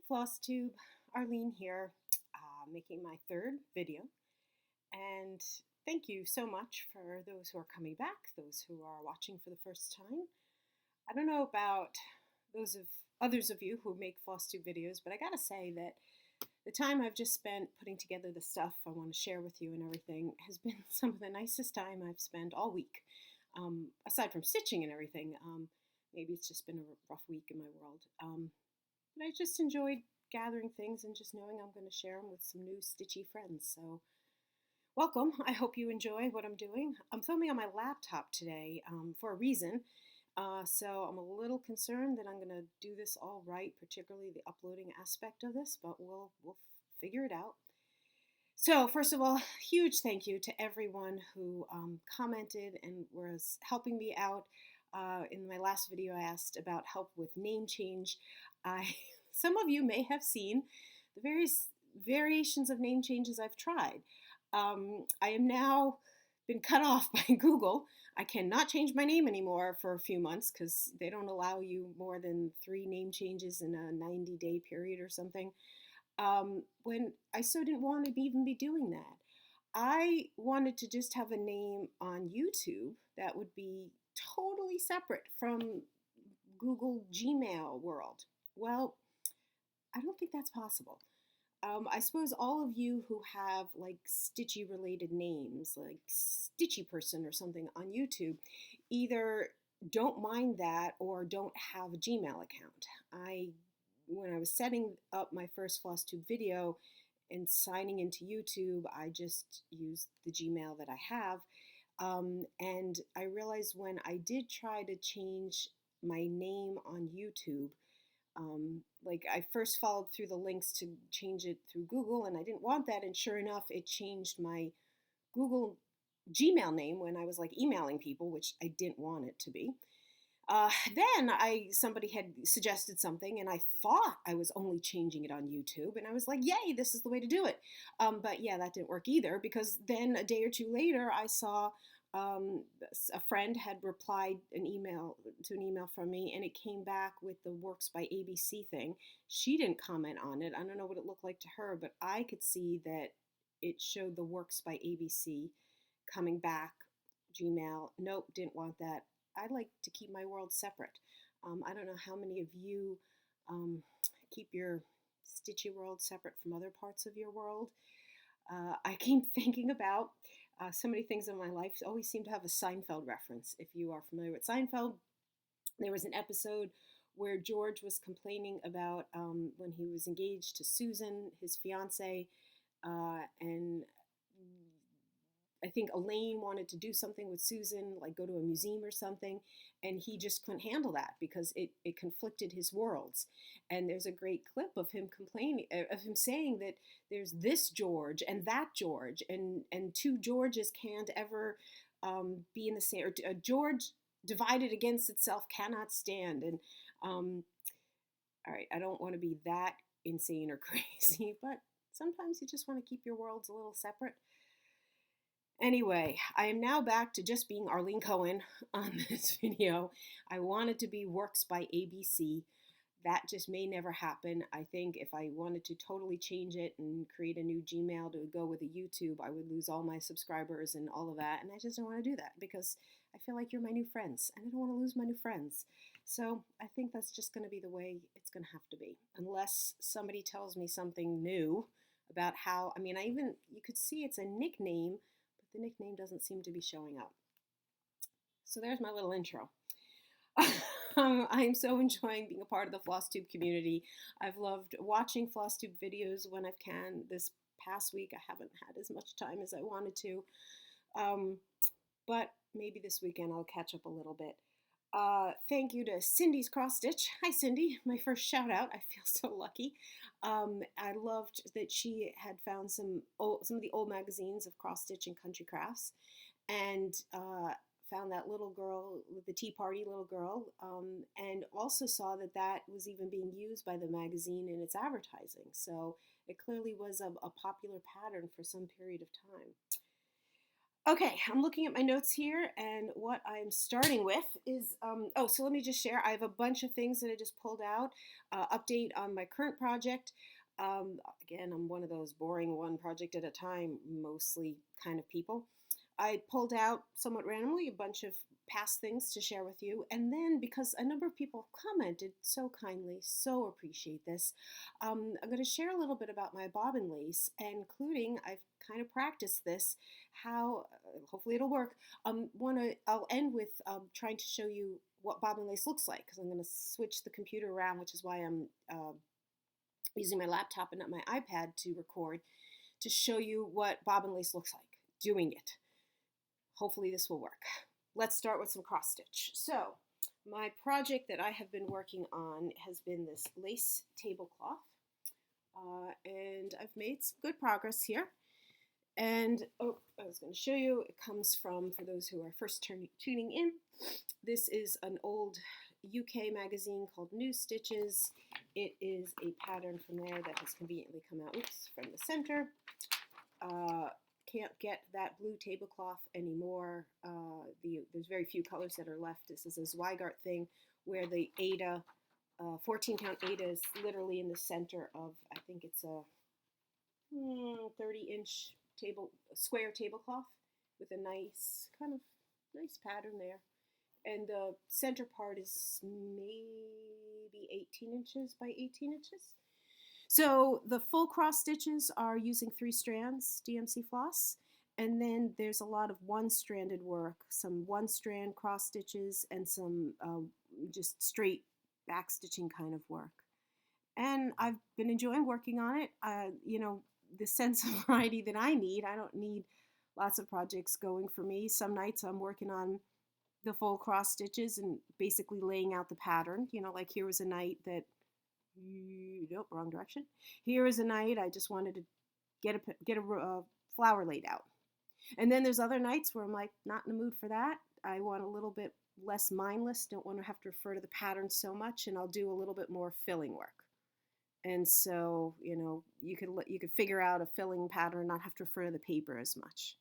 Flosstube, Arlene here, making my third video. And thank you so much for those who are coming back, those who are watching for the first time. I don't know about those of others of you who make Flosstube videos, but I gotta say that the time I've just spent putting together the stuff I want to share with you and everything has been some of the nicest time I've spent all week. Aside from stitching and everything, maybe it's just been a rough week in my world. But I just enjoyed gathering things and just knowing I'm going to share them with some new stitchy friends. So welcome. I hope you enjoy what I'm doing. I'm filming on my laptop today for a reason. So I'm a little concerned that I'm going to do this all right, particularly the uploading aspect of this, but we'll figure it out. So first of all, huge thank you to everyone who commented and was helping me out. In my last video, I asked about help with name change. Some of you may have seen the various variations of name changes I've tried. I am now been cut off by Google. I cannot change my name anymore for a few months because they don't allow you more than 3 name changes in a 90-day period or something. When I so didn't want to even be doing that. I wanted to just have a name on YouTube that would be totally separate from Google Gmail world. Well, I don't think that's possible. I suppose all of you who have like stitchy related names, like Stitchy Person or something on YouTube, either don't mind that or don't have a Gmail account. When I was setting up my first Flosstube video and signing into YouTube, I just used the Gmail that I have. And I realized when I did try to change my name on YouTube, like I first followed through the links to change it through Google, and I didn't want that, and sure enough, it changed my Google Gmail name when I was like emailing people, which I didn't want it to be. Then somebody had suggested something, and I thought I was only changing it on YouTube, and I was like, yay, this is the way to do it. But yeah, that didn't work either, because then a day or two later, I saw a friend had replied to an email from me, and it came back with the Works by ABC thing. She didn't comment on it. I don't know what it looked like to her, but I could see that it showed the Works by ABC coming back. Gmail, nope, didn't want that. I like to keep my world separate. I don't know how many of you keep your stitchy world separate from other parts of your world. I keep thinking about so many things in my life always seem to have a Seinfeld reference. If you are familiar with Seinfeld, there was an episode where George was complaining about when he was engaged to Susan, his fiance, and I think Elaine wanted to do something with Susan, like go to a museum or something, and he just couldn't handle that because it conflicted his worlds. And there's a great clip of him complaining, of him saying that there's this George and that George, and two Georges can't ever be in the same, or a George divided against itself cannot stand. And all right, I don't want to be that insane or crazy, but sometimes you just want to keep your worlds a little separate. Anyway, I am now back to just being Arlene Cohen on this video. I wanted to be Works by ABC. That just may never happen. I think if I wanted to totally change it and create a new Gmail to go with a YouTube, I would lose all my subscribers and all of that. And I just don't want to do that because I feel like you're my new friends and I don't want to lose my new friends. So I think that's just going to be the way it's going to have to be. Unless somebody tells me something new about how, you could see it's a nickname, the nickname doesn't seem to be showing up. So there's my little intro. I'm so enjoying being a part of the Flosstube community. I've loved watching Flosstube videos when I can. This past week I haven't had as much time as I wanted to. But maybe this weekend I'll catch up a little bit. Thank you to Cindy's Cross Stitch. Hi Cindy, my first shout out. I feel so lucky. I loved that she had found some of the old magazines of cross stitch and country crafts, and found that little girl with the Tea Party little girl, and also saw that was even being used by the magazine in its advertising. So it clearly was a popular pattern for some period of time. Okay, I'm looking at my notes here, and what I'm starting with is oh, so let me just share. I have a bunch of things that I just pulled out. Update on my current project. Again, I'm one of those boring one project at a time, mostly kind of people. I pulled out somewhat randomly a bunch of past things to share with you, and then because a number of people commented so kindly, so appreciate this. I'm going to share a little bit about my bobbin lace, including I've kind of practiced this how hopefully it'll work. I'll end with trying to show you what bobbin lace looks like because I'm going to switch the computer around, which is why I'm using my laptop and not my iPad to record to show you what bobbin lace looks like doing it. Hopefully this will work. Let's start with some cross stitch. So my project that I have been working on has been this lace tablecloth, and I've made some good progress here. And oh, I was going to show you, it comes from, for those who are first tuning in, this is an old UK magazine called New Stitches. It is a pattern from there that has conveniently come out, from the center. Can't get that blue tablecloth anymore. There's very few colors that are left. This is a Zweigart thing where the Ada, 14 count Ada is literally in the center of, I think it's a 30-inch square tablecloth with a nice pattern there, and the center part is maybe 18 inches by 18 inches. So the full cross stitches are using 3 strands DMC floss, and then there's a lot of one-stranded work, some one-strand cross stitches and some just straight back stitching kind of work. And I've been enjoying working on it. The sense of variety that I need. I don't need lots of projects going for me. Some nights I'm working on the full cross stitches and basically laying out the pattern. Like here was a night that, nope, wrong direction. Here was a night I just wanted to get a flower laid out. And then there's other nights where I'm like, not in the mood for that. I want a little bit less mindless, don't want to have to refer to the pattern so much, and I'll do a little bit more filling work. And so, you could figure out a filling pattern, not have to refer to the paper as much.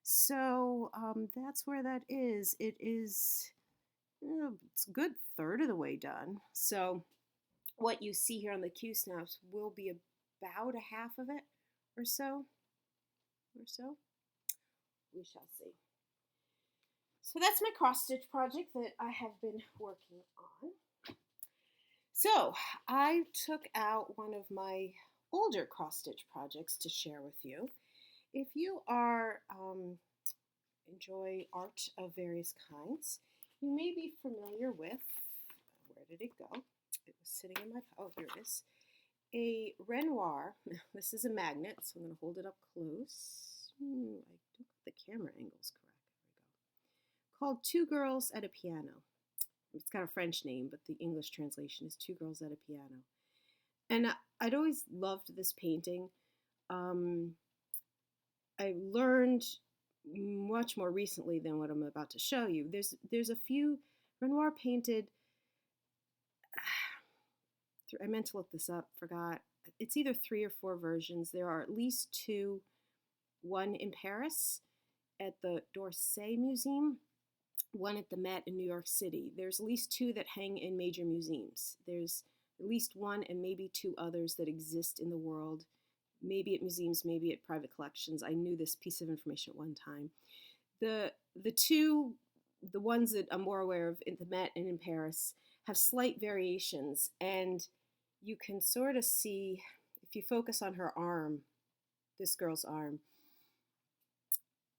So that's where that is. It is, it's a good third of the way done. So what you see here on the Q snaps will be about a half of it or so. We shall see. So that's my cross stitch project that I have been working on. So I took out one of my older cross stitch projects to share with you. If you enjoy art of various kinds, you may be familiar with, where did it go? It was sitting in my, oh, here it is. A Renoir, this is a magnet, so I'm going to hold it up close. I don't think the camera angle's correct. There we go. Called Two Girls at a Piano. It's got a French name, but the English translation is Two Girls at a Piano. And I'd always loved this painting. I learned much more recently than what I'm about to show you. There's a few Renoir painted, I meant to look this up, forgot. It's either 3 or 4 versions. There are at least 2, one in Paris at the d'Orsay Museum, one at the Met in New York City. There's at least 2 that hang in major museums. There's at least 1 and maybe 2 others that exist in the world, maybe at museums, maybe at private collections. I knew this piece of information at one time. The ones that I'm more aware of in the Met and in Paris have slight variations, and you can sort of see, if you focus on her arm, this girl's arm,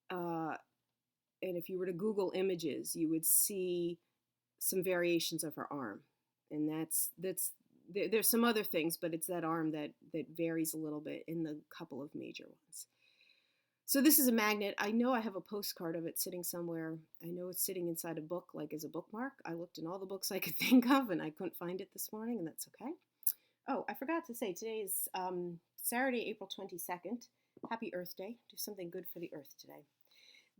and if you were to Google images, you would see some variations of her arm. And there's some other things, but it's that arm that varies a little bit in the couple of major ones. So this is a magnet. I know I have a postcard of it sitting somewhere. I know it's sitting inside a book, like as a bookmark. I looked in all the books I could think of, and I couldn't find it this morning, and that's okay. Oh, I forgot to say, today is Saturday, April 22nd. Happy Earth Day. Do something good for the earth today.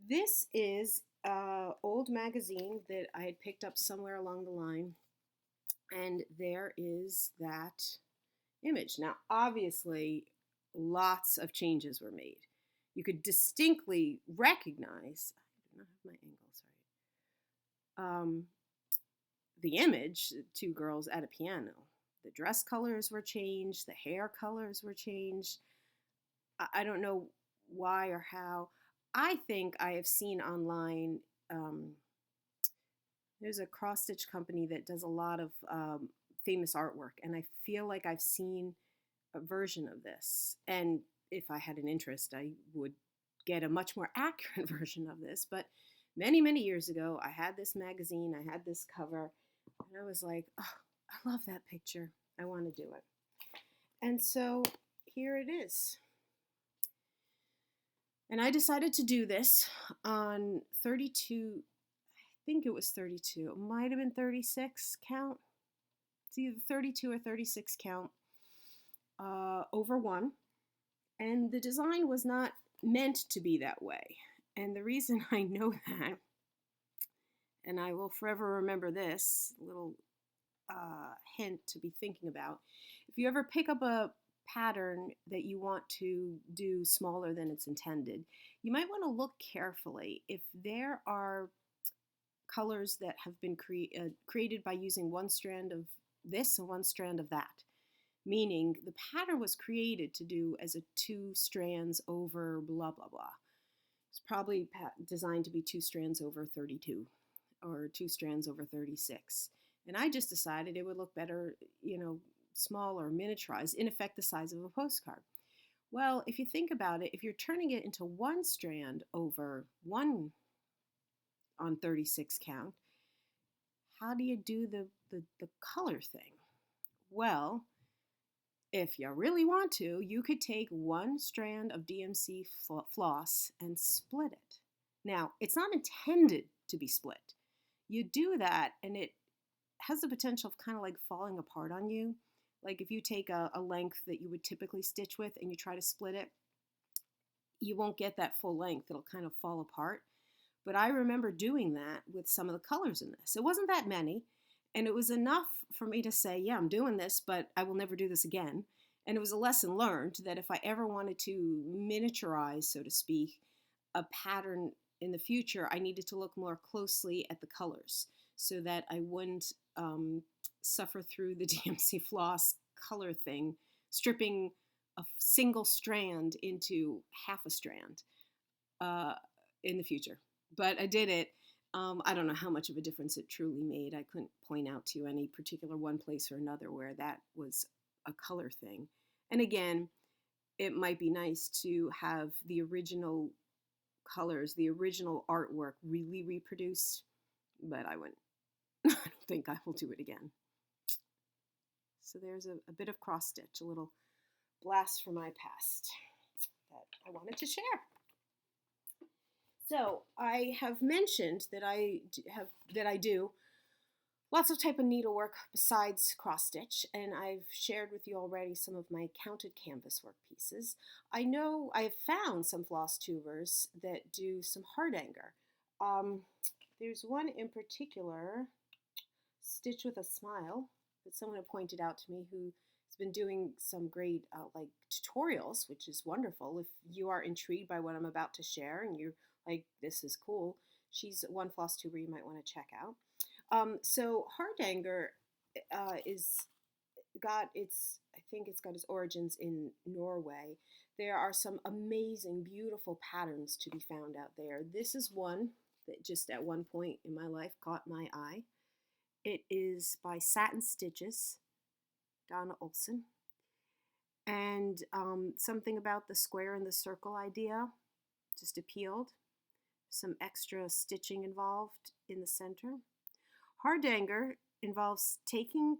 This is an old magazine that I had picked up somewhere along the line, and there is that image. Now, obviously, lots of changes were made. you could distinctly recognize, I do not have my angles right, the image, two girls at a piano. The dress colors were changed, the hair colors were changed. I don't know why or how. I think I have seen online, there's a cross stitch company that does a lot of famous artwork, and I feel like I've seen a version of this. And if I had an interest, I would get a much more accurate version of this. But many, many years ago, I had this magazine, I had this cover, and I was like, oh, I love that picture. I want to do it. And so here it is. And I decided to do this on 32, I think it was 32. It might have been 36 count. It's either 32 or 36 count over 1. And the design was not meant to be that way. And the reason I know that, and I will forever remember this little hint to be thinking about, if you ever pick up a pattern that you want to do smaller than it's intended, you might want to look carefully if there are colors that have been created by using one strand of this and one strand of that. Meaning the pattern was created to do as a 2 strands over blah, blah, blah. It's probably designed to be 2 strands over 32 or 2 strands over 36. And I just decided it would look better, smaller, miniaturized, in effect the size of a postcard. Well, if you think about it, if you're turning it into 1 strand over 1 on 36 count, how do you do the color thing? Well, if you really want to, you could take 1 strand of DMC floss and split it. Now, it's not intended to be split. You do that and it has the potential of kind of like falling apart on you. Like if you take a length that you would typically stitch with and you try to split it, you won't get that full length. It'll kind of fall apart. But I remember doing that with some of the colors in this. It wasn't that many, and it was enough for me to say, yeah, I'm doing this, but I will never do this again. And it was a lesson learned that if I ever wanted to miniaturize, so to speak, a pattern in the future, I needed to look more closely at the colors so that I wouldn't suffer through the DMC floss color thing, stripping a single strand into half a strand in the future. But I did it. I don't know how much of a difference it truly made. I couldn't point out to you any particular one place or another where that was a color thing. And again, it might be nice to have the original colors, the original artwork really reproduced, but I wouldn't. I don't think I will do it again. So there's a bit of cross stitch, a little blast from my past that I wanted to share. So I have mentioned that I do lots of type of needlework besides cross stitch, and I've shared with you already some of my counted canvas work pieces. I know I've found some floss tubers that do some Hardanger. There's one in particular, Stitch with a Smile, that someone had pointed out to me who has been doing some great like tutorials, which is wonderful. If you are intrigued by what I'm about to share and you're like, this is cool, she's one floss tuber you might want to check out. So Hardanger I think it's got its origins in Norway. There are some amazing, beautiful patterns to be found out there. This is one that just at one point in my life caught my eye. It is by Satin Stitches, Donna Olson. And something about the square and the circle idea just appealed. Some extra stitching involved in the center. Hardanger involves taking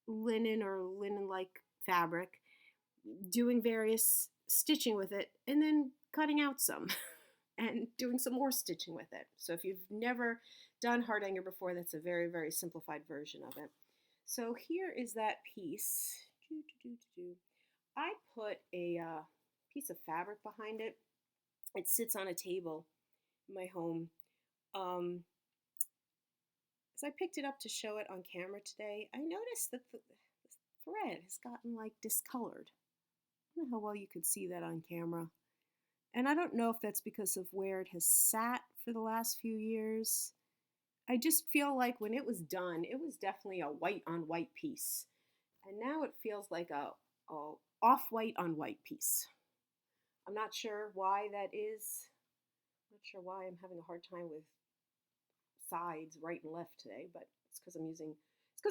linen or linen-like fabric, doing various stitching with it, and then cutting out some and doing some more stitching with it. So if you've never done Hardanger before, that's a very, very simplified version of it. So here is that piece. I put a piece of fabric behind it. It sits on a table in my home. As I picked it up to show it on camera today, I noticed that the thread has gotten like discolored. I don't know how well you could see that on camera. And I don't know if that's because of where it has sat for the last few years. I just feel like when it was done, it was definitely a white on white piece. And now it feels like a off white on white piece. I'm not sure why that is. I'm not sure why I'm having a hard time with sides, right and left today, but it's because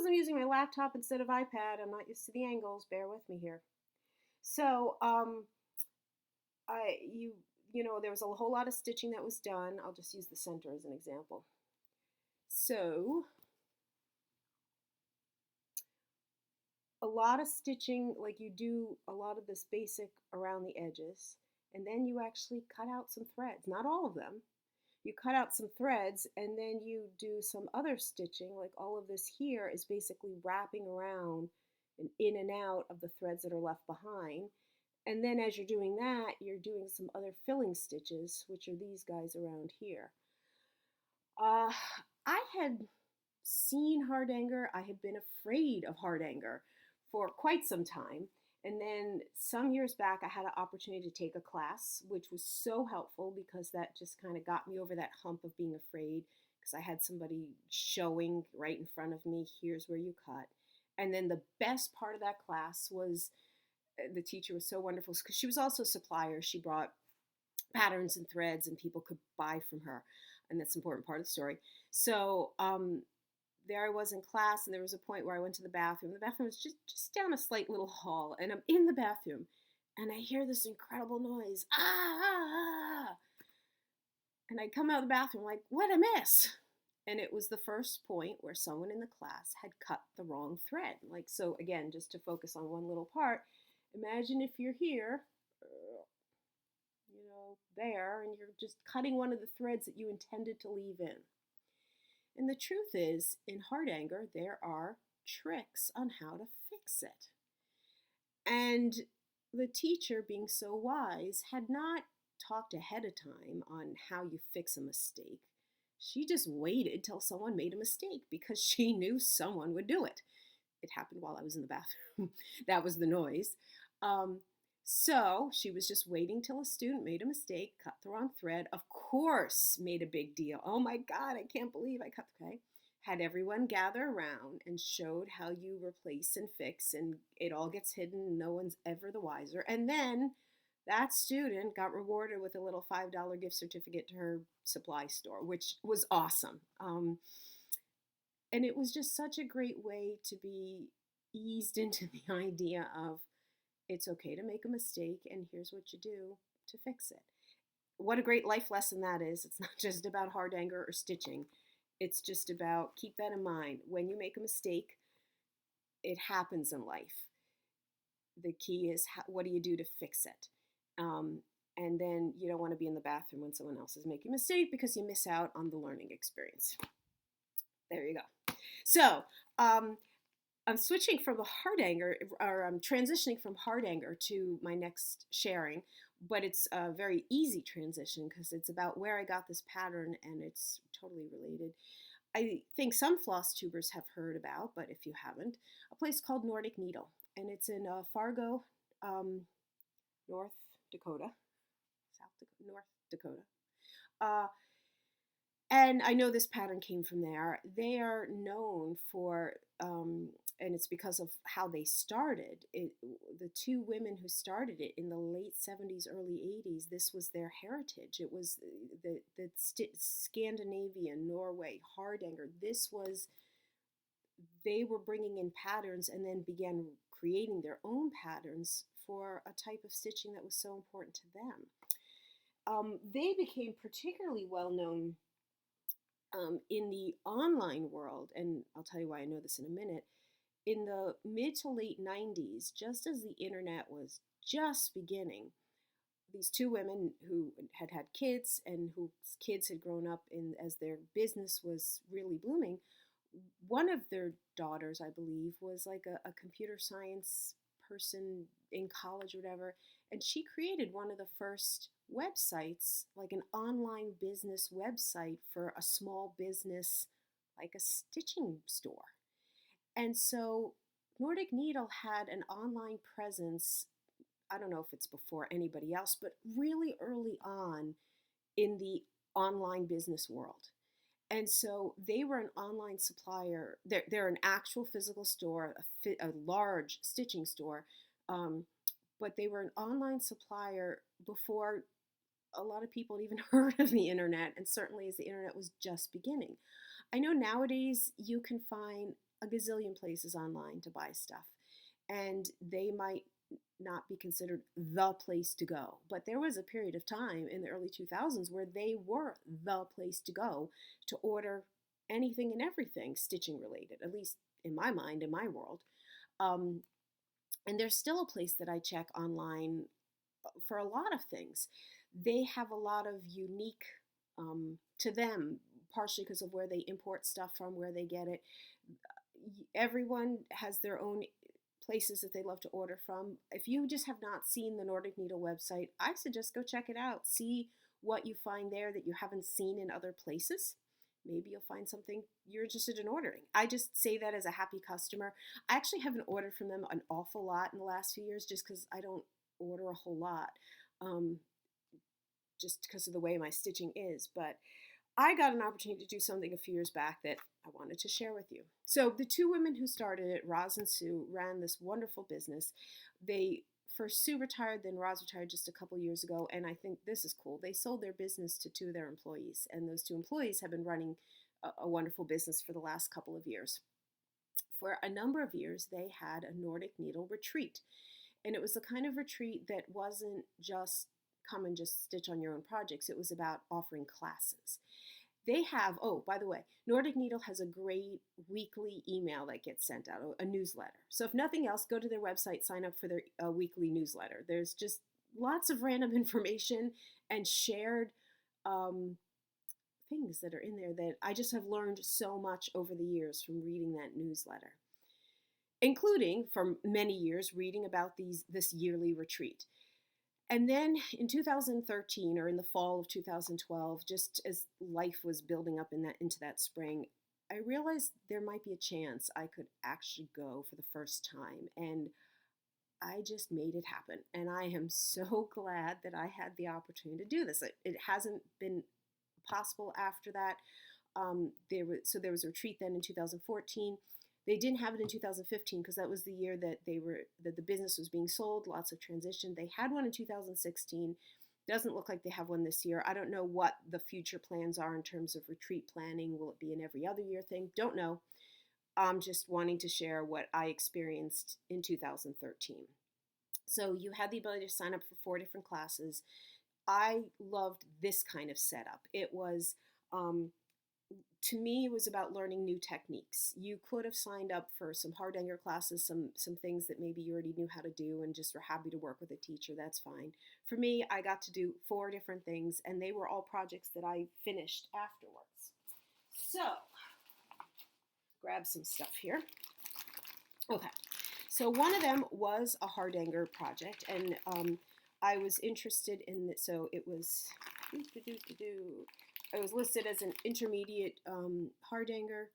I'm using my laptop instead of iPad. I'm not used to the angles. Bear with me here. So, I you know there was a whole lot of stitching that was done. I'll just use the center as an example. So, a lot of stitching, like you do a lot of this basic around the edges, and then you actually cut out some threads. Not all of them. You cut out some threads, and then you do some other stitching. Like all of this here is basically wrapping around and in and out of the threads that are left behind. And then as you're doing that, you're doing some other filling stitches, which are these guys around here. Uh, I had seen Hardanger. I had been afraid of Hardanger for quite some time. And then some years back, I had an opportunity to take a class, which was so helpful because that just kind of got me over that hump of being afraid because I had somebody showing right in front of me, here's where you cut. And then the best part of that class was the teacher was so wonderful because she was also a supplier. She brought patterns and threads and people could buy from her. And that's an important part of the story. So there I was in class, and there was a point where I went to the bathroom. The bathroom was just down a slight little hall, and I'm in the bathroom, and I hear this incredible noise. Ah, ah, ah. And I come out of the bathroom like, what'd I miss? And it was the first point where someone in the class had cut the wrong thread. Like, so again, just to focus on one little part, imagine if you're here, there, and you're just cutting one of the threads that you intended to leave in. And the truth is, in Hardanger, there are tricks on how to fix it. And the teacher, being so wise, had not talked ahead of time on how you fix a mistake. She just waited till someone made a mistake because she knew someone would do it. It happened while I was in the bathroom. That was the noise. So she was just waiting till a student made a mistake, cut the wrong thread, of course made a big deal. Oh my God, I can't believe I cut the thread. Had everyone gather around and showed how you replace and fix, and it all gets hidden and no one's ever the wiser. And then that student got rewarded with a little $5 gift certificate to her supply store, which was awesome. And it was just such a great way to be eased into the idea of it's okay to make a mistake, and here's what you do to fix it. What a great life lesson that is. It's not just about Hardanger or stitching. It's just about, keep that in mind. When you make a mistake, it happens in life. The key is, what do you do to fix it? And then you don't want to be in the bathroom when someone else is making a mistake because you miss out on the learning experience. There you go. So, I'm switching from a Hardanger, or I'm transitioning from Hardanger to my next sharing, but it's a very easy transition because it's about where I got this pattern and it's totally related. I think some floss tubers have heard about, but if you haven't, a place called Nordic Needle, and it's in Fargo, North Dakota, North Dakota. And I know this pattern came from there. They are known for, and it's because of how they started it. The two women who started it in the late 70s, early 80s, this was their heritage. It was the Scandinavian, Norway, Hardanger. They were bringing in patterns and then began creating their own patterns for a type of stitching that was so important to them. They became particularly well known in the online world, and I'll tell you why I know this in a minute. In the mid to late 90s, just as the internet was just beginning, these two women who had had kids and whose kids had grown up as their business was really blooming, one of their daughters, I believe, was like a computer science person in college or whatever, and she created one of the first websites, like an online business website for a small business, like a stitching store. And so Nordic Needle had an online presence I don't know if it's before anybody else, but really early on in the online business world. And so they were an online supplier. They're an actual physical store, a large stitching store, um, but they were an online supplier before a lot of people had even heard of the internet, and certainly as the internet was just beginning. I know nowadays you can find a gazillion places online to buy stuff, and they might not be considered the place to go. But there was a period of time in the early 2000s where they were the place to go to order anything and everything stitching related, at least in my mind, in my world. Um, and there's still a place that I check online for a lot of things. They have a lot of unique, to them, partially because of where they import stuff from, where they get it. Everyone has their own places that they love to order from. If you just have not seen the Nordic Needle website, I suggest go check it out. See what you find there that you haven't seen in other places. Maybe you'll find something you're interested in ordering. I just say that as a happy customer. I actually haven't ordered from them an awful lot in the last few years just because I don't order a whole lot, just because of the way my stitching is. But I got an opportunity to do something a few years back that I wanted to share with you. So the two women who started it, Roz and Sue, ran this wonderful business. They first Sue retired, then Roz retired just a couple years ago, and I think this is cool. They sold their business to two of their employees, and those two employees have been running a wonderful business for the last couple of years. For a number of years, they had a Nordic needle retreat, and it was the kind of retreat that wasn't just come and just stitch on your own projects. It was about offering classes. They have, oh, by the way, Nordic Needle has a great weekly email that gets sent out, a newsletter. So if nothing else, go to their website, sign up for their weekly newsletter. There's just lots of random information and shared things that are in there that I just have learned so much over the years from reading that newsletter, including for many years reading about this yearly retreat. And then in 2013, or in the fall of 2012, just as life was building up into that spring, I realized there might be a chance I could actually go for the first time. And I just made it happen. And I am so glad that I had the opportunity to do this. It hasn't been possible after that. There was a retreat then in 2014. They didn't have it in 2015 because that was the year that the business was being sold, lots of transition. They had one in 2016. Doesn't look like they have one this year. I don't know what the future plans are in terms of retreat planning. Will it be an every other year thing? Don't know. I'm just wanting to share what I experienced in 2013. So you had the ability to sign up for 4 different classes. I loved this kind of setup. It was, to me, it was about learning new techniques. You could have signed up for some Hardanger classes, some things that maybe you already knew how to do and just were happy to work with a teacher. That's fine. For me, I got to do 4 different things, and they were all projects that I finished afterwards. So, grab some stuff here. Okay, so one of them was a Hardanger project, and I was interested in it, so it was... It was listed as an intermediate Hardanger,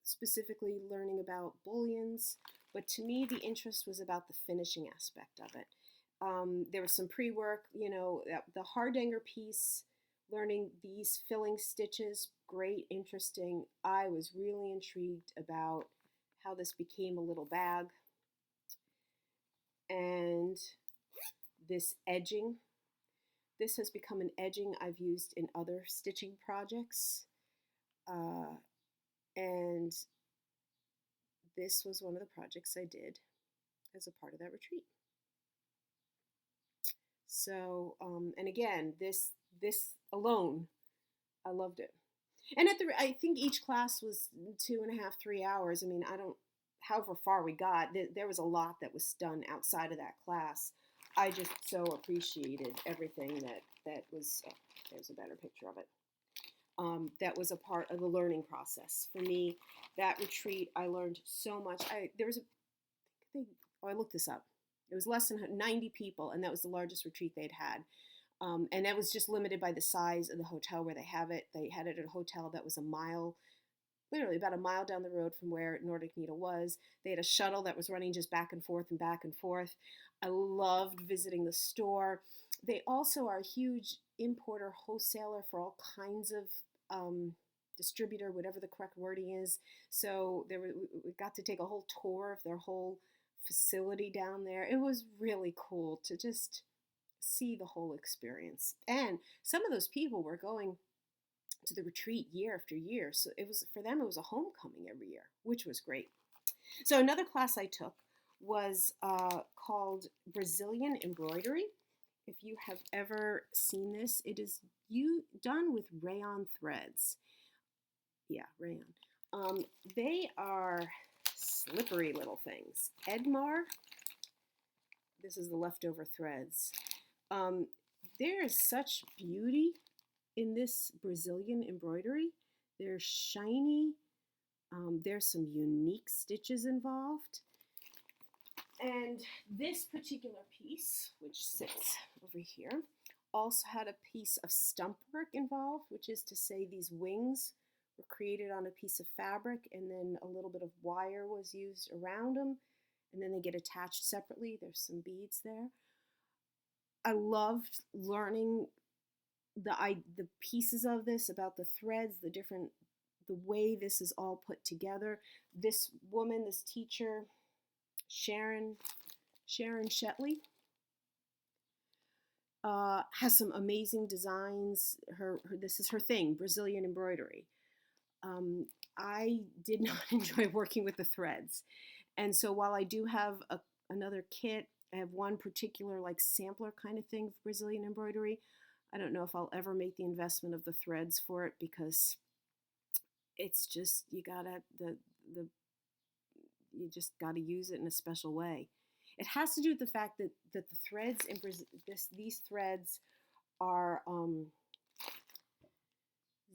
specifically learning about bullions, but to me the interest was about the finishing aspect of it. There was some pre-work, the Hardanger piece, learning these filling stitches, great, interesting. I was really intrigued about how this became a little bag, and this edging. This has become an edging I've used in other stitching projects, and this was one of the projects I did as a part of that retreat. So, and again, this alone, I loved it. And I think each class was 2.5, 3 hours. I mean, however far we got, there was a lot that was done outside of that class. I just so appreciated everything that was, there's a better picture of it, that was a part of the learning process. For me, that retreat, I learned so much. I looked this up. It was less than 90 people, and that was the largest retreat they'd had. And that was just limited by the size of the hotel where they have it. They had it at a hotel that was a mile literally about a mile down the road from where Nordic Needle was. They had a shuttle that was running just back and forth and back and forth. I loved visiting the store. They also are a huge importer, wholesaler for all kinds of distributor, whatever the correct wording is. So we got to take a whole tour of their whole facility down there. It was really cool to just see the whole experience. And some of those people were going to the retreat year after year. So it was, for them, it was a homecoming every year, which was great. So another class I took was called Brazilian embroidery. If you have ever seen this, it is done with rayon threads. Yeah, rayon. They are slippery little things. Edmar, this is the leftover threads. There is such beauty in this Brazilian embroidery. They're shiny. There's some unique stitches involved. And this particular piece, which sits over here, also had a piece of stump work involved, which is to say these wings were created on a piece of fabric and then a little bit of wire was used around them, and then they get attached separately. There's some beads there. I loved learning the pieces of this, about the threads, the way this is all put together. This woman, this teacher, Sharon Shetley, has some amazing designs. This is her thing, Brazilian embroidery. I did not enjoy working with the threads, and so while I do have another kit, I have one particular like sampler kind of thing of Brazilian embroidery. I don't know if I'll ever make the investment of the threads for it, because it's just, you just gotta use it in a special way. It has to do with the fact that the threads in these threads are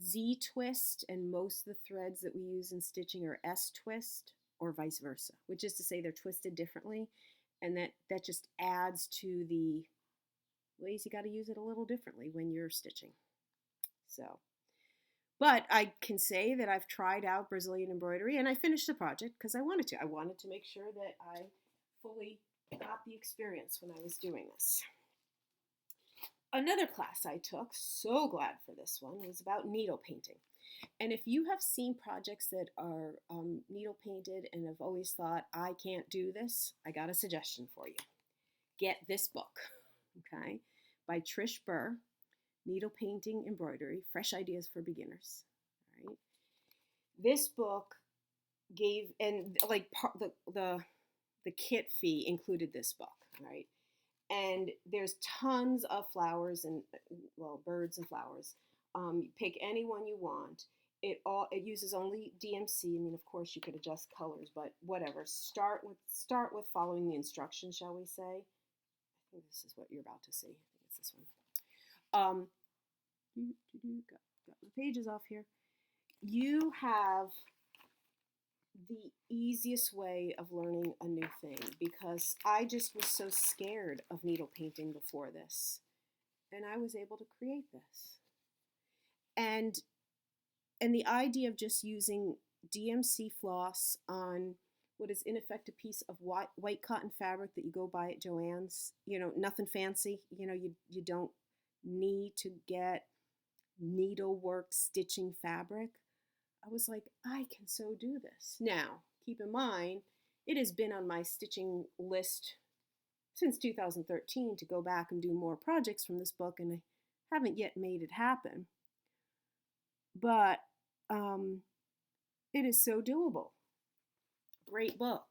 Z twist, and most of the threads that we use in stitching are S twist, or vice versa, which is to say they're twisted differently, and that just adds to the ways you got to use it a little differently when you're stitching. So, but I can say that I've tried out Brazilian embroidery, and I finished the project because I wanted to. I wanted to make sure that I fully got the experience when I was doing this. Another class I took, so glad for this one, was about needle painting. And if you have seen projects that are needle painted and have always thought, I can't do this, I got a suggestion for you. Get this book, okay, by Trish Burr, Needle Painting Embroidery, Fresh Ideas for Beginners. All right. This book gave, and like the kit fee included this book, right? And there's tons of flowers and, well, birds and flowers. You pick any one you want. It uses only DMC. I mean, of course, you could adjust colors, but whatever. Start with following the instructions, shall we say? I think this is what you're about to see. I think it's this one. Got my pages off here. You have the easiest way of learning a new thing, because I just was so scared of needle painting before this, and I was able to create this. And the idea of just using DMC floss on what is in effect a piece of white cotton fabric that you go buy at Joann's, nothing fancy, you don't need to get needlework stitching fabric. I was like, I can so do this. Now, keep in mind, it has been on my stitching list since 2013 to go back and do more projects from this book, and I haven't yet made it happen. But it is so doable. Great book.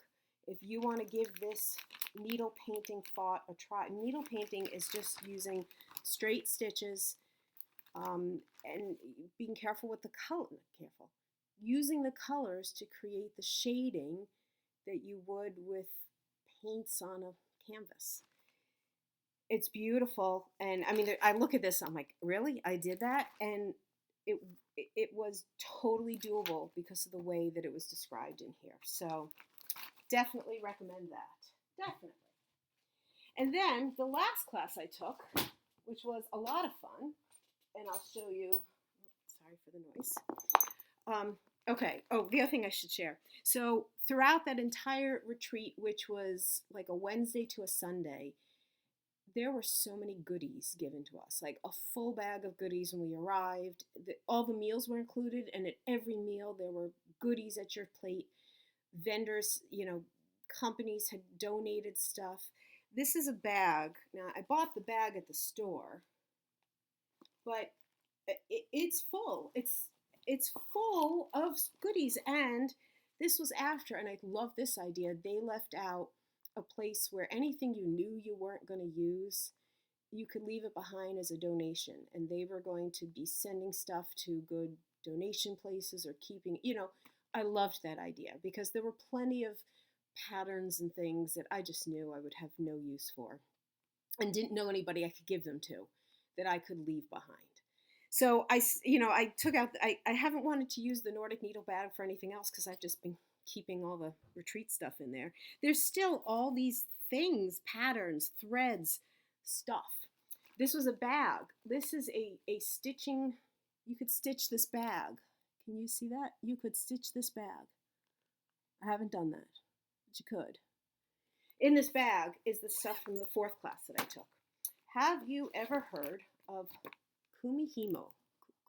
If you want to give this needle painting thought a try, needle painting is just using straight stitches and being careful with the color, using the colors to create the shading that you would with paints on a canvas. It's beautiful, and I mean, I look at this, I'm like, really? I did that? And it was totally doable because of the way that it was described in here. So definitely recommend that. Definitely. And then the last class I took, which was a lot of fun, and I'll show you, sorry for the noise. Okay. Oh, the other thing I should share. So throughout that entire retreat, which was like a Wednesday to a Sunday, there were so many goodies given to us, like a full bag of goodies when we arrived. All the meals were included, and at every meal there were goodies at your plate. Vendors, companies had donated stuff. This is a bag. Now, I bought the bag at the store, but it's full. It's full of goodies, and this was after. And I love this idea. They left out a place where anything you knew you weren't going to use, you could leave it behind as a donation, and they were going to be sending stuff to good donation places or keeping. I loved that idea because there were plenty of patterns and things that I just knew I would have no use for and didn't know anybody I could give them to that I could leave behind. So I took out, I haven't wanted to use the Nordic needle bag for anything else because I've just been keeping all the retreat stuff in there. There's still all these things, patterns, threads, stuff. This was a bag. This is a stitching, you could stitch this bag. Can you see that? You could stitch this bag. I haven't done that, but you could. In this bag is the stuff from the 4th class that I took. Have you ever heard of Kumihimo?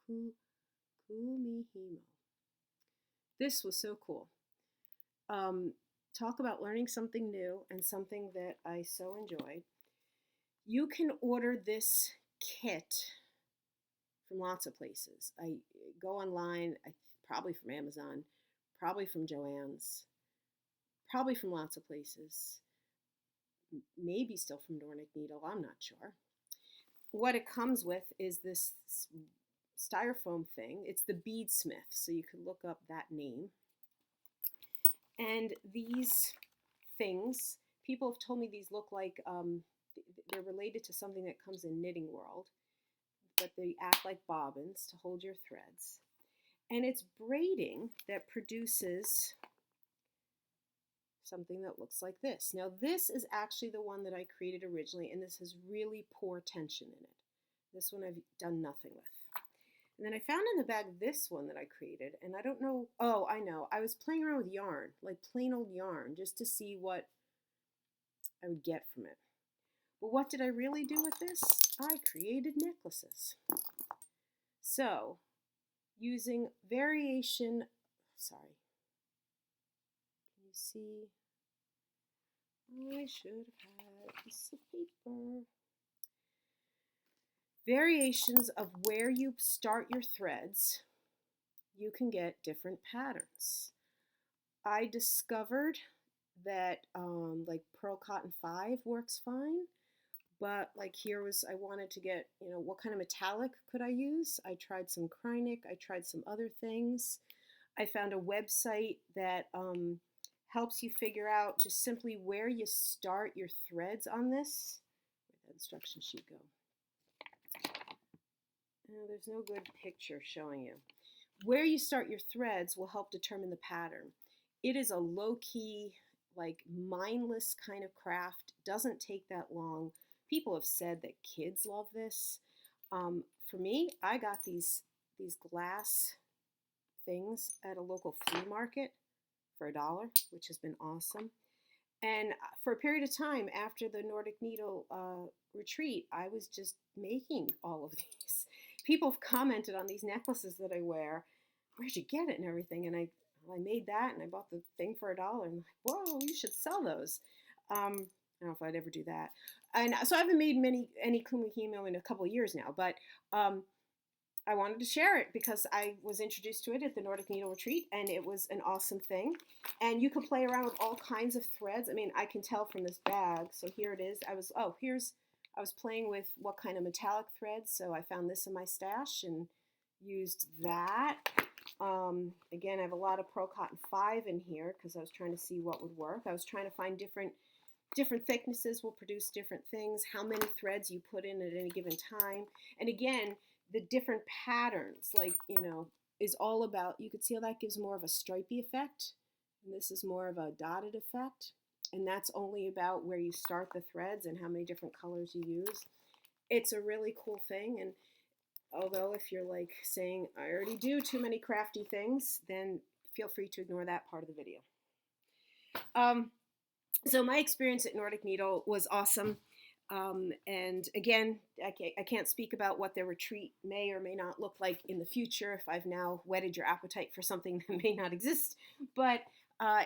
Kumihimo. This was so cool. Talk about learning something new and something that I so enjoyed. You can order this kit from lots of places. I go online, probably from Amazon, probably from Joann's, probably from lots of places, maybe still from Nordic Needle, I'm not sure. What it comes with is this styrofoam thing. It's the Beadsmith, so you could look up that name. And these things, people have told me these look like, they're related to something that comes in Knitting World, but they act like bobbins to hold your threads. And it's braiding that produces something that looks like this. Now this is actually the one that I created originally, and this has really poor tension in it. This one I've done nothing with. And then I found in the bag this one that I created, and I don't know, oh, I know. I was playing around with yarn, like plain old yarn, just to see what I would get from it. But what did I really do with this? I created necklaces. So, using variation, sorry, can you see? I should have had a piece of paper. Variations of where you start your threads, you can get different patterns. I discovered that like Pearl Cotton 5 works fine, but like here was, I wanted to get, what kind of metallic could I use? I tried some Krynic, I tried some other things. I found a website that helps you figure out just simply where you start your threads on this. Where'd that instruction sheet go? There's no good picture showing you. Where you start your threads will help determine the pattern. It is a low-key, like mindless kind of craft. Doesn't take that long. People have said that kids love this. For me, I got these glass things at a local flea market for $1, which has been awesome. And for a period of time after the Nordic Needle retreat, I was just making all of these. People have commented on these necklaces that I wear. Where'd you get it and everything? And I made that, and I bought the thing for $1. And I'm like, whoa, you should sell those. I don't know if I'd ever do that. And so I haven't made any Kumihimo in a couple of years now, but I wanted to share it because I was introduced to it at the Nordic Needle Retreat, and it was an awesome thing. And you can play around with all kinds of threads. I mean, I can tell from this bag. So here it is. I was playing with what kind of metallic threads. So I found this in my stash and used that. Again, I have a lot of Pearl Cotton 5 in here because I was trying to see what would work. I was trying to find different thicknesses will produce different things, how many threads you put in at any given time. And again, the different patterns, like, is all about, you could see how that gives more of a stripy effect. And this is more of a dotted effect. And that's only about where you start the threads and how many different colors you use. It's a really cool thing. And Although if you're like saying, I already do too many crafty things, then feel free to ignore that part of the video. So my experience at Nordic Needle was awesome. And again, I can't speak about what their retreat may or may not look like in the future if I've now whetted your appetite for something that may not exist. But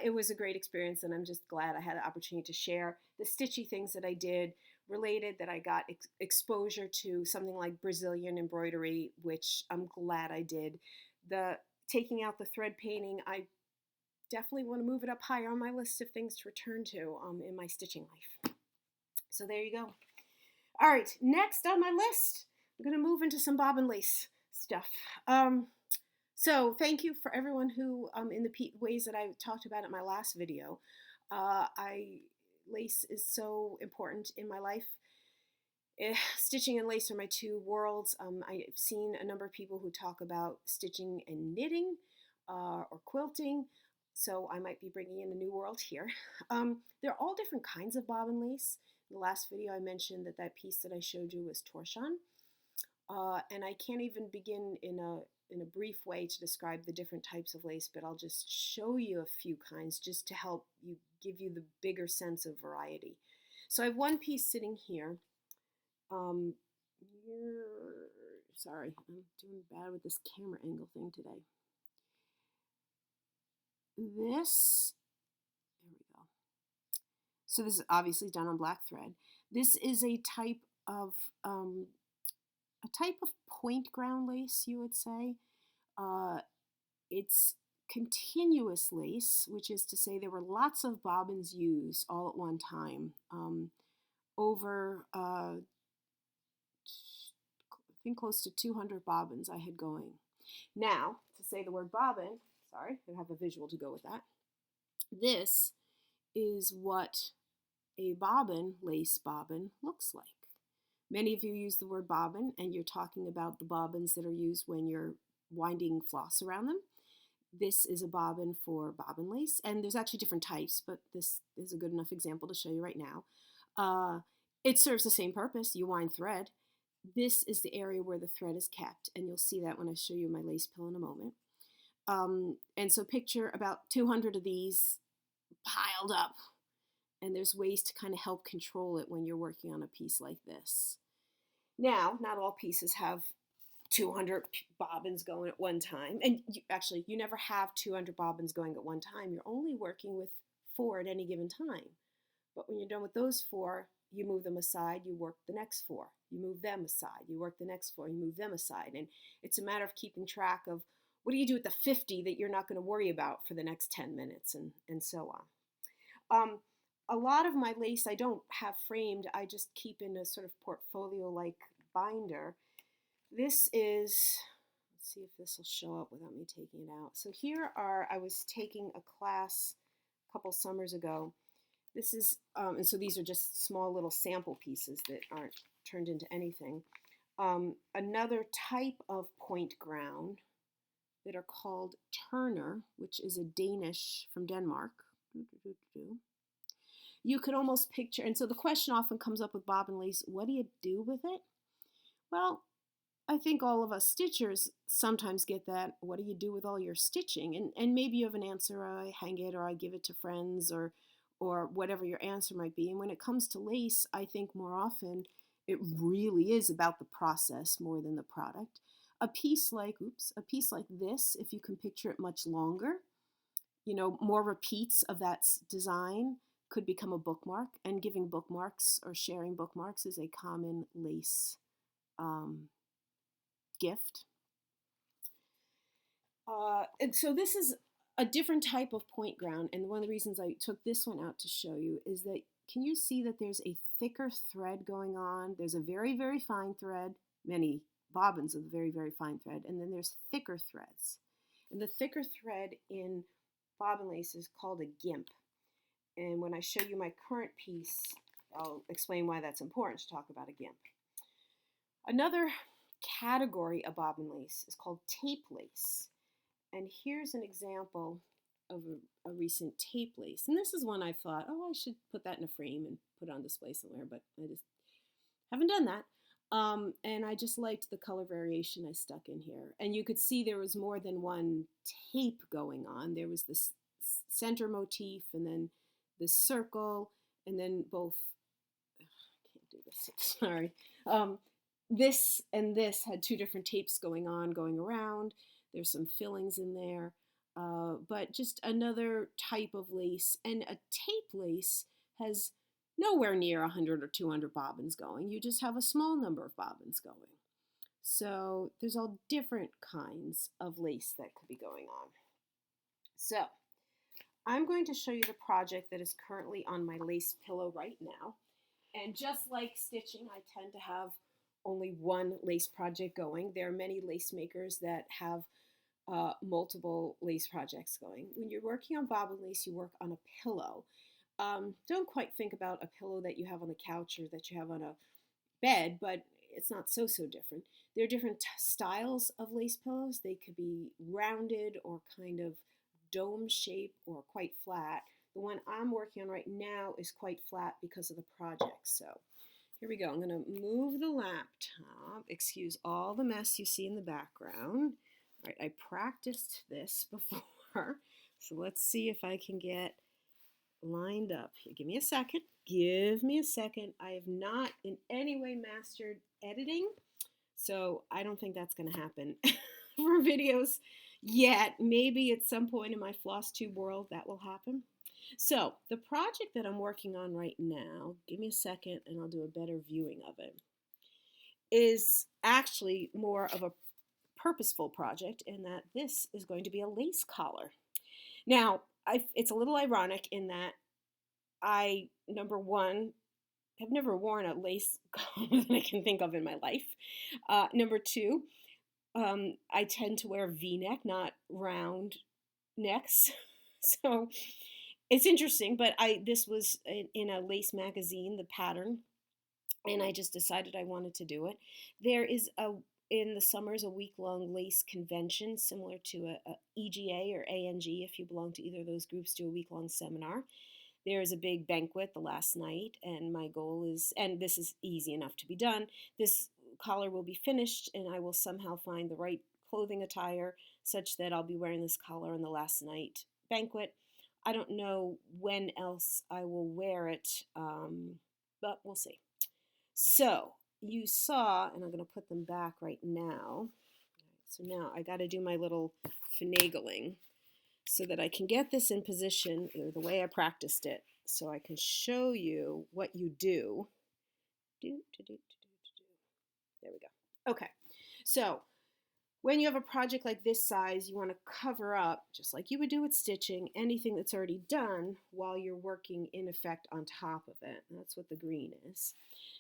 it was a great experience, and I'm just glad I had the opportunity to share the stitchy things that I did, related that I got exposure to something like Brazilian embroidery, which I'm glad I did. The taking out the thread painting, I definitely want to move it up higher on my list of things to return to in my stitching life. So there you go. All right, next on my list, I'm going to move into some bobbin lace stuff. So thank you for everyone who, in the ways that I talked about in my last video, lace is so important in my life. Stitching and lace are my two worlds. I've seen a number of people who talk about stitching and knitting or quilting, so I might be bringing in a new world here. There are all different kinds of bobbin lace. In the last video I mentioned that piece that I showed you was torchon, and I can't even begin in a brief way to describe the different types of lace, but I'll just show you a few kinds just to help you give you the bigger sense of variety. So I have one piece sitting here. Sorry, I'm doing bad with this camera angle thing today. There we go. So this is obviously done on black thread. This is a type of point ground lace, you would say. It's continuous lace, which is to say there were lots of bobbins used all at one time. Over I think close to 200 bobbins I had going. Now, to say the word bobbin, sorry, I have a visual to go with that. This is what a bobbin, lace bobbin, looks like. Many of you use the word bobbin, and you're talking about the bobbins that are used when you're winding floss around them. This is a bobbin for bobbin lace, and there's actually different types, but this is a good enough example to show you right now. It serves the same purpose. You wind thread. This is the area where the thread is kept, and you'll see that when I show you my lace pill in a moment. And so picture about 200 of these piled up, and there's ways to kind of help control it when you're working on a piece like this. Now, not all pieces have 200 bobbins going at one time, and you never have 200 bobbins going at one time. You're only working with 4 at any given time. But when you're done with those 4, you move them aside, you work the next 4. You move them aside, you work the next 4, you move them aside. And it's a matter of keeping track of what do you do with the 50 that you're not going to worry about for the next 10 minutes and so on. A lot of my lace I don't have framed, I just keep in a sort of portfolio-like binder. This is, let's see if this will show up without me taking it out. So I was taking a class a couple summers ago. This is, and so these are just small little sample pieces that aren't turned into anything. Another type of point ground that are called Turner, which is a Danish from Denmark. You could almost picture, and so the question often comes up with bobbin lace, what do you do with it? Well, I think all of us stitchers sometimes get that, what do you do with all your stitching? And maybe you have an answer, I hang it or I give it to friends or whatever your answer might be. And when it comes to lace, I think more often it really is about the process more than the product. A piece like this, if you can picture it much longer, more repeats of that design could become a bookmark, and giving bookmarks or sharing bookmarks is a common lace gift. And so this is a different type of point ground, and one of the reasons I took this one out to show you is that, can you see that there's a thicker thread going on? There's a very, very fine thread, many bobbins of very, very fine thread, and then there's thicker threads. And the thicker thread in bobbin lace is called a gimp. And when I show you my current piece, I'll explain why that's important to talk about a gimp. Another category of bobbin lace is called tape lace. And here's an example of a recent tape lace. And this is one I thought, I should put that in a frame and put it on display somewhere, but I just haven't done that. And I just liked the color variation I stuck in here. And you could see there was more than one tape going on. There was this center motif, and then this circle, and then both, I can't do this, sorry. This and this had two different tapes going around. There's some fillings in there, but just another type of lace. And a tape lace has nowhere near 100 or 200 bobbins going. You just have a small number of bobbins going. So there's all different kinds of lace that could be going on. So I'm going to show you the project that is currently on my lace pillow right now. And just like stitching, I tend to have only one lace project going. There are many lace makers that have multiple lace projects going. When you're working on bobbin lace, you work on a pillow. Don't quite think about a pillow that you have on the couch or that you have on a bed, but it's not so different. There are different styles of lace pillows. They could be rounded or kind of dome shape or quite flat. The one I'm working on right now is quite flat because of the project. So here we go. I'm going to move the laptop. Excuse all the mess you see in the background. All right, I practiced this before, so let's see if I can get lined up. Give me a second. Give me a second. I have not in any way mastered editing, so I don't think that's going to happen for videos yet. Maybe at some point in my Flosstube world that will happen. So the project that I'm working on right now, give me a second and I'll do a better viewing of it, is actually more of a purposeful project in that this is going to be a lace collar. Now, it's a little ironic in that I, number one, have never worn a lace collar that I can think of in my life. Number two, I tend to wear V-neck, not round necks. So it's interesting, but this was in a lace magazine, the pattern, and I just decided I wanted to do it. There is in the summers, a week-long lace convention similar to a EGA or ANG. If you belong to either of those groups, do a week-long seminar. There is a big banquet the last night, and my goal is, and this is easy enough to be done, this collar will be finished, and I will somehow find the right clothing attire such that I'll be wearing this collar on the last night banquet. I don't know when else I will wear it, but we'll see. So you saw, and I'm going to put them back right now. So now I got to do my little finagling so that I can get this in position the way I practiced it, so I can show you what you do. There we go. Okay, so when you have a project like this size, you want to cover up, just like you would do with stitching, anything that's already done while you're working in effect on top of it. And that's what the green is.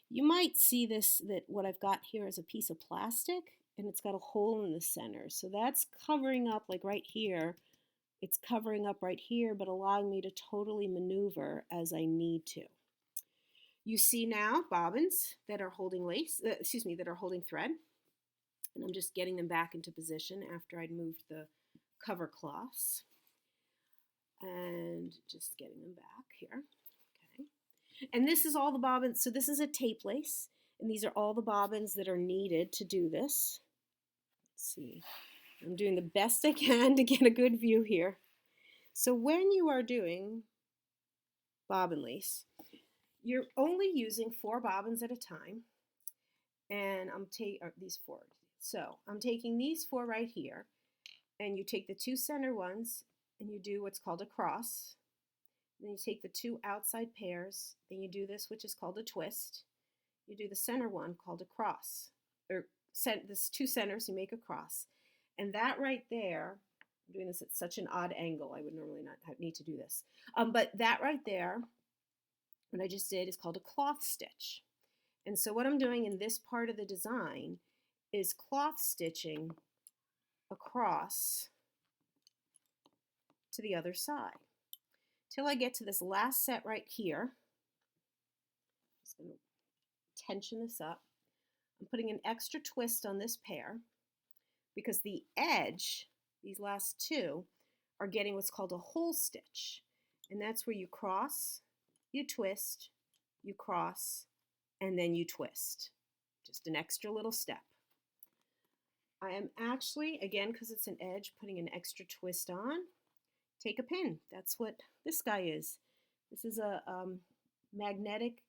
You might see that what I've got here is a piece of plastic, and it's got a hole in the center. So that's covering up, like right here, it's covering up right here, but allowing me to totally maneuver as I need to. You see now bobbins that are holding that are holding thread. And I'm just getting them back into position after I'd moved the cover cloths. And just getting them back here. Okay. And this is all the bobbins. So this is a tape lace. And these are all the bobbins that are needed to do this. Let's see. I'm doing the best I can to get a good view here. So when you are doing bobbin lace, you're only using 4 bobbins at a time. And I'm taking these 4. So I'm taking these 4 right here, and you take the 2 center ones and you do what's called a cross. Then you take the 2 outside pairs, then you do this, which is called a twist. You do the center one called a cross, or this 2 centers, you make a cross. And that right there, I'm doing this at such an odd angle, I would normally not need to do this. But that right there, what I just did, is called a cloth stitch. And so what I'm doing in this part of the design is cloth stitching across to the other side till I get to this last set right here. I'm just going to tension this up. I'm putting an extra twist on this pair because the edge, these last 2, are getting what's called a hole stitch. And that's where you cross, you twist, you cross, and then you twist. Just an extra little step. I am actually, again, because it's an edge, putting an extra twist on. Take a pin. That's what this guy is. This is a magnetic,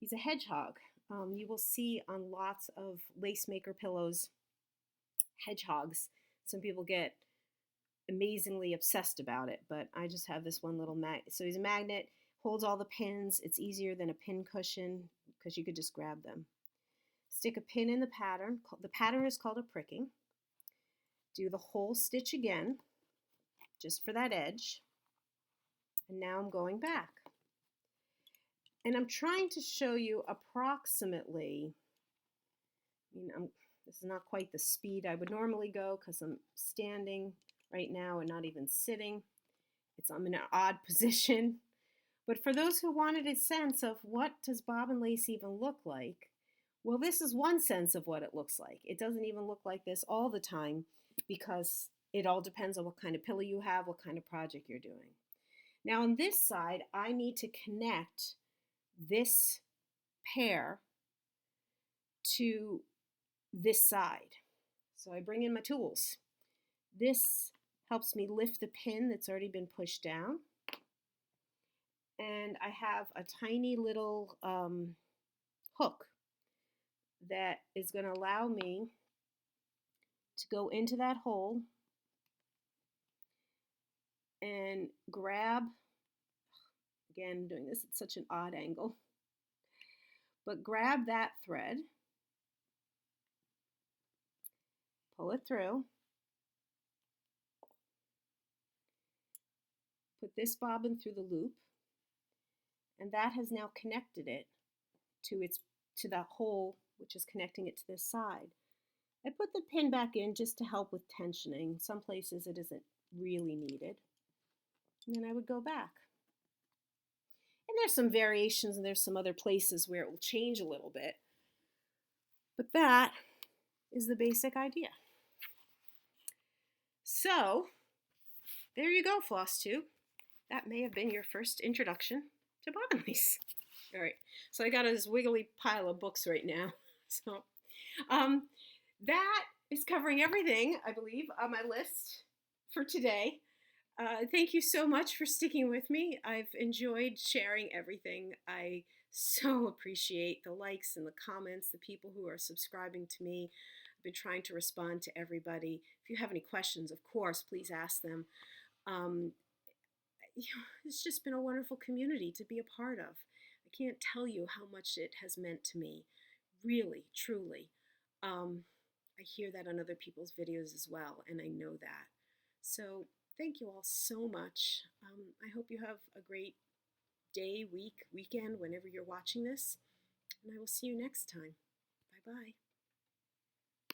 he's a hedgehog. You will see on lots of lace maker pillows, hedgehogs. Some people get amazingly obsessed about it, but I just have this one little so he's a magnet, holds all the pins. It's easier than a pin cushion because you could just grab them. Stick a pin in the pattern. The pattern is called a pricking. Do the whole stitch again, just for that edge. And now I'm going back. And I'm trying to show you approximately, this is not quite the speed I would normally go because I'm standing right now and not even sitting. I'm in an odd position. But for those who wanted a sense of what does bobbin lace even look like, well, this is one sense of what it looks like. It doesn't even look like this all the time because it all depends on what kind of pillow you have, what kind of project you're doing. Now on this side, I need to connect this pair to this side. So I bring in my tools. This helps me lift the pin that's already been pushed down. And I have a tiny little hook that is going to allow me to go into that hole and grab, again, doing this at such an odd angle, but grab that thread, pull it through, put this bobbin through the loop, and that has now connected it to that hole which is connecting it to this side. I put the pin back in just to help with tensioning. Some places it isn't really needed. And then I would go back. And there's some variations and there's some other places where it will change a little bit. But that is the basic idea. So, there you go, Flosstube. That may have been your first introduction to bobbin lace. All right, so I got this wiggly pile of books right now. So that is covering everything, I believe, on my list for today. Thank you so much for sticking with me. I've enjoyed sharing everything. I so appreciate the likes and the comments, the people who are subscribing to me. I've been trying to respond to everybody. If you have any questions, of course, please ask them. It's just been a wonderful community to be a part of. I can't tell you how much it has meant to me. Really, truly. I hear that on other people's videos as well, and I know that. So thank you all so much. I hope you have a great day, week, weekend, whenever you're watching this, and I will see you next time. Bye-bye.